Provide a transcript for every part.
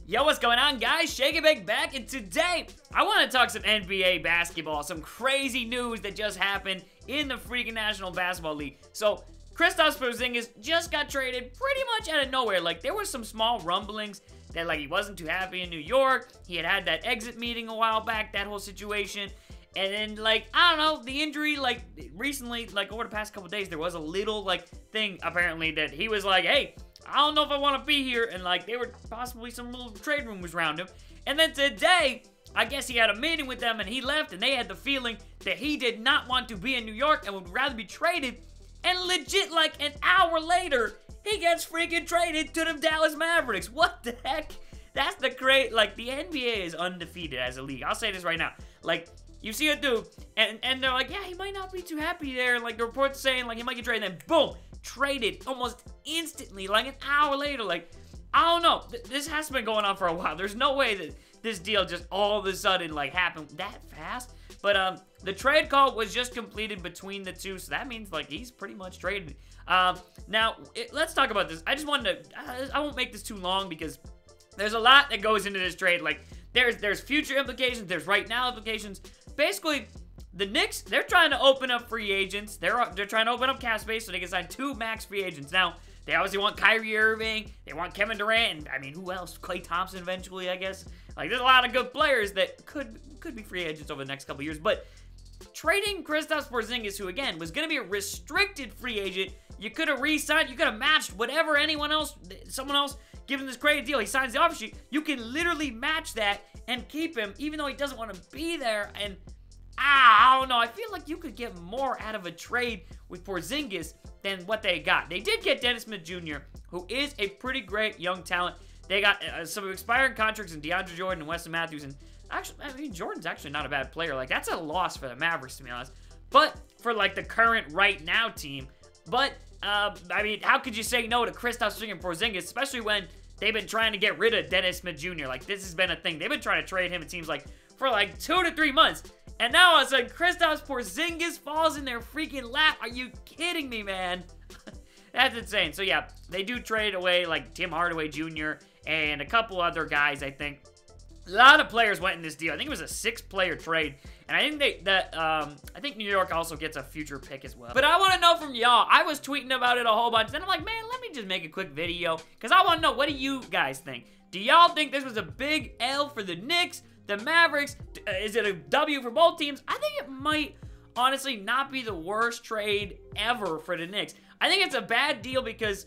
Yo, what's going on, guys? Shake and Bake back, and today I want to talk some NBA basketball, some crazy news that just happened in the freaking National Basketball League. So, Kristaps Porzingis just got traded pretty much out of nowhere. Like, there were some small rumblings that, like, he wasn't too happy in New York. He had that exit meeting a while back, that whole situation. And then, like, I don't know, the injury, like, recently, like, over the past couple days, there was a little, like, thing, apparently, that he was like, hey, I don't know if I want to be here, and, like, there were possibly some little trade rumors around him. And then today, I guess he had a meeting with them, and he left, and they had the feeling that he did not want to be in New York and would rather be traded. And legit, like, an hour later, he gets freaking traded to the Dallas Mavericks. What the heck? That's the great, like, the NBA is undefeated as a league. I'll say this right now. Like, you see a dude, and they're like, yeah, he might not be too happy there. Like, the report's saying, like, he might get traded, and then, boom, traded almost instantly, like, an hour later. Like, I don't know. This has been going on for a while. There's no way that this deal just all of a sudden, like, happened that fast. But, the trade call was just completed between the two, so that means, like, he's pretty much traded. Now, let's talk about this. I just wanted to, I won't make this too long because there's a lot that goes into this trade. Like, there's future implications, there's right now implications. Basically, the Knicks, they're trying to open up free agents. They're trying to open up cap space so they can sign 2 max free agents. Now, they obviously want Kyrie Irving. They want Kevin Durant. And, I mean, who else? Klay Thompson eventually, I guess. Like, there's a lot of good players that could be free agents over the next couple years. But trading Kristaps Porzingis, who, again, was going to be a restricted free agent, you could have re-signed. You could have matched whatever someone else, given this crazy deal. He signs the offer sheet. You can literally match that and keep him, even though he doesn't want to be there. And I don't know. I feel like you could get more out of a trade with Porzingis than what they got. They did get Dennis Smith Jr., who is a pretty great young talent. They got some expiring contracts in DeAndre Jordan and Weston Matthews. And actually, I mean, Jordan's actually not a bad player. Like, that's a loss for the Mavericks, to be honest. But for, like, the current right now team. But, I mean, how could you say no to Kristaps Porzingis, especially when they've been trying to get rid of Dennis Smith Jr.? Like, this has been a thing. They've been trying to trade him, it seems like, for, like, 2 to 3 months. And now all of a sudden, Kristaps Porzingis falls in their freaking lap. Are you kidding me, man? That's insane. So, yeah, they do trade away, like, Tim Hardaway Jr. and a couple other guys, I think. A lot of players went in this deal. I think it was a 6-player trade. And I think I think New York also gets a future pick as well. But I want to know from y'all. I was tweeting about it a whole bunch. Then I'm like, man, let me just make a quick video. Because I want to know, what do you guys think? Do y'all think this was a big L for the Knicks? The Mavericks? Is it a W for both teams? I think it might, honestly, not be the worst trade ever for the Knicks. I think it's a bad deal because,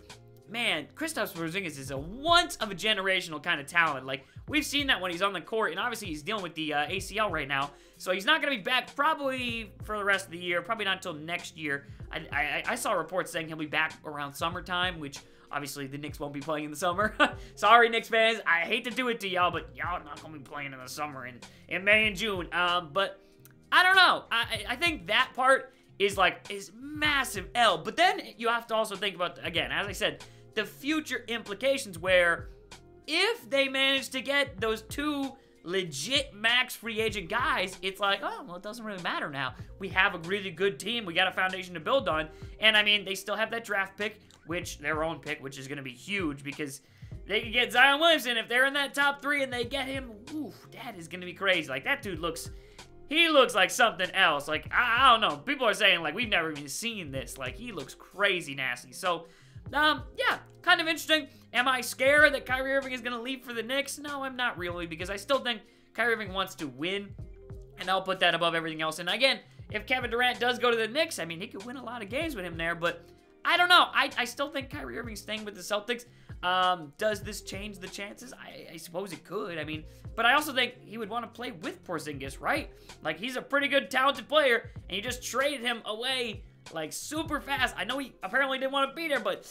man, Kristaps Porzingis is a once-of-a-generational kind of talent. Like, we've seen that when he's on the court, and obviously he's dealing with the ACL right now. So he's not going to be back probably for the rest of the year, probably not until next year. I saw reports saying he'll be back around summertime, which obviously the Knicks won't be playing in the summer. Sorry, Knicks fans. I hate to do it to y'all, but y'all not going to be playing in the summer in May and June. But I don't know. I think that part is massive L. But then you have to also think about, again, as I said, the future implications where if they manage to get those 2 legit max free agent guys, it's like, oh, well, it doesn't really matter now. We have a really good team. We got a foundation to build on. And, I mean, they still have that draft pick, their own pick, which is going to be huge because they can get Zion Williamson. If they're in that top 3 and they get him, oof, that is going to be crazy. Like, that dude looks like something else. Like, I don't know. People are saying, like, we've never even seen this. Like, he looks crazy nasty. So, yeah, kind of interesting. Am I scared that Kyrie Irving is going to leave for the Knicks? No, I'm not really, because I still think Kyrie Irving wants to win, and I'll put that above everything else. And again, if Kevin Durant does go to the Knicks, I mean, he could win a lot of games with him there, but I don't know. I still think Kyrie Irving staying with the Celtics. Does this change the chances? I suppose it could. I mean, but I also think he would want to play with Porzingis, right? Like, he's a pretty good, talented player, and you just traded him away, like, super fast. I know he apparently didn't want to be there, but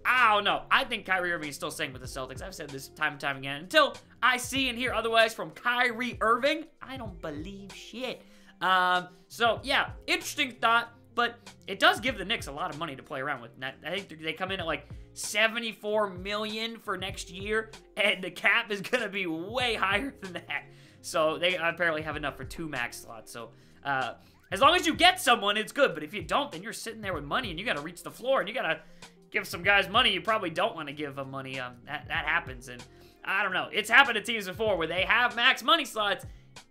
I don't know. I think Kyrie Irving is still staying with the Celtics. I've said this time and time again. Until I see and hear otherwise from Kyrie Irving, I don't believe shit. So, yeah, interesting thought. But it does give the Knicks a lot of money to play around with. I think they come in at like $74 million for next year, and the cap is going to be way higher than that. So they apparently have enough for 2 max slots. So as long as you get someone, it's good. But if you don't, then you're sitting there with money, and you got to reach the floor, and you got to give some guys money you probably don't want to give them money. That happens. And I don't know. It's happened to teams before where they have max money slots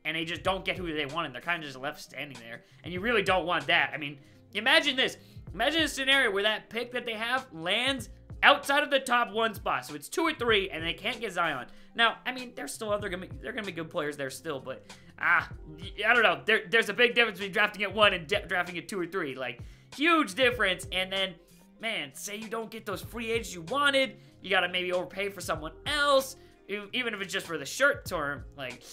and they just don't get who they want, and they're kind of just left standing there. And you really don't want that. I mean, imagine this. Imagine a scenario where that pick that they have lands outside of the top 1 spot. So it's 2 or 3, and they can't get Zion. Now, I mean, they're gonna be good players there still, but I don't know. There's a big difference between drafting at 1 and drafting at 2 or 3. Like, huge difference. And then, man, say you don't get those free agents you wanted, you gotta maybe overpay for someone else, even if it's just for the short term. Like,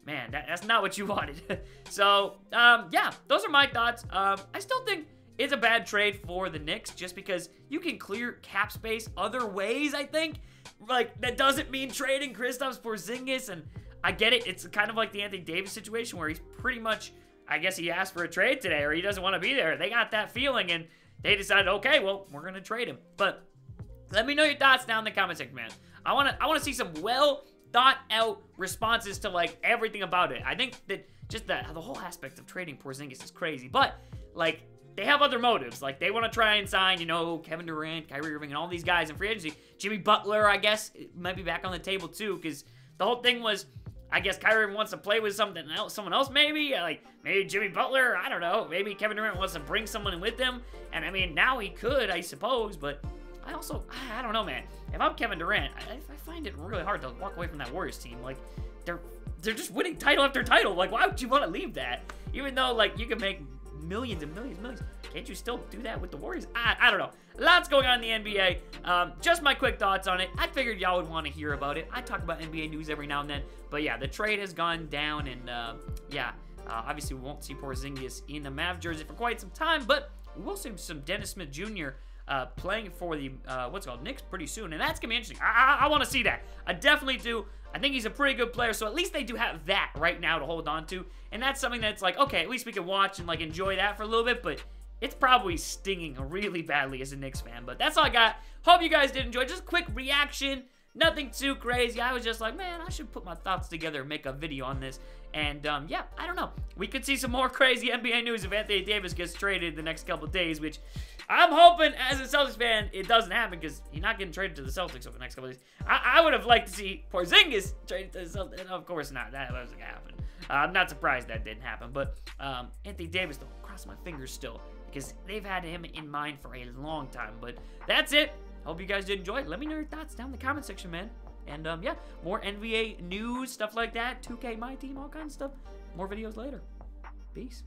man, that's not what you wanted. So, yeah, those are my thoughts. I still think it's a bad trade for the Knicks just because you can clear cap space other ways, I think. Like, that doesn't mean trading Kristaps Porzingis, and I get it. It's kind of like the Anthony Davis situation where he's pretty much, I guess he asked for a trade today or he doesn't want to be there. They got that feeling, and they decided, okay, well, we're going to trade him. But let me know your thoughts down in the comment section, man. I want to see some well-thought-out responses to, like, everything about it. I think that just the whole aspect of trading Porzingis is crazy. But, like, they have other motives. Like, they want to try and sign, you know, Kevin Durant, Kyrie Irving, and all these guys in free agency. Jimmy Butler, I guess, might be back on the table, too, because the whole thing was, I guess Kyrie Irving wants to play with someone else, maybe. Like, maybe Jimmy Butler, I don't know. Maybe Kevin Durant wants to bring someone in with him. And, I mean, now he could, I suppose, but I don't know, man. If I'm Kevin Durant, I find it really hard to walk away from that Warriors team. Like, they're just winning title after title. Like, why would you want to leave that? Even though, like, you can make millions and millions and millions. Can't you still do that with the Warriors? I don't know. Lots going on in the NBA. Just my quick thoughts on it. I figured y'all would want to hear about it. I talk about NBA news every now and then. But yeah, the trade has gone down, and yeah, obviously we won't see Porzingis in the Mavs jersey for quite some time, but we will see some Dennis Smith Jr. Playing for the, Knicks pretty soon, and that's going to be interesting. I want to see that. I definitely do. I think he's a pretty good player, so at least they do have that right now to hold on to, and that's something that's like, okay, at least we can watch and, like, enjoy that for a little bit, but it's probably stinging really badly as a Knicks fan, but that's all I got. Hope you guys did enjoy. Just a quick reaction. Nothing too crazy. I was just like, man, I should put my thoughts together and make a video on this. And, yeah, I don't know. We could see some more crazy NBA news if Anthony Davis gets traded the next couple of days, which I'm hoping, as a Celtics fan, it doesn't happen because he's not getting traded to the Celtics over the next couple of days. I would have liked to see Porzingis traded to the Celtics. Of course not. That wasn't going to happen. I'm not surprised that didn't happen. But Anthony Davis, though, cross my fingers still because they've had him in mind for a long time. But that's it. Hope you guys did enjoy it. Let me know your thoughts down in the comment section, man. And, yeah, more NBA news, stuff like that. 2K, my team, all kinds of stuff. More videos later. Peace.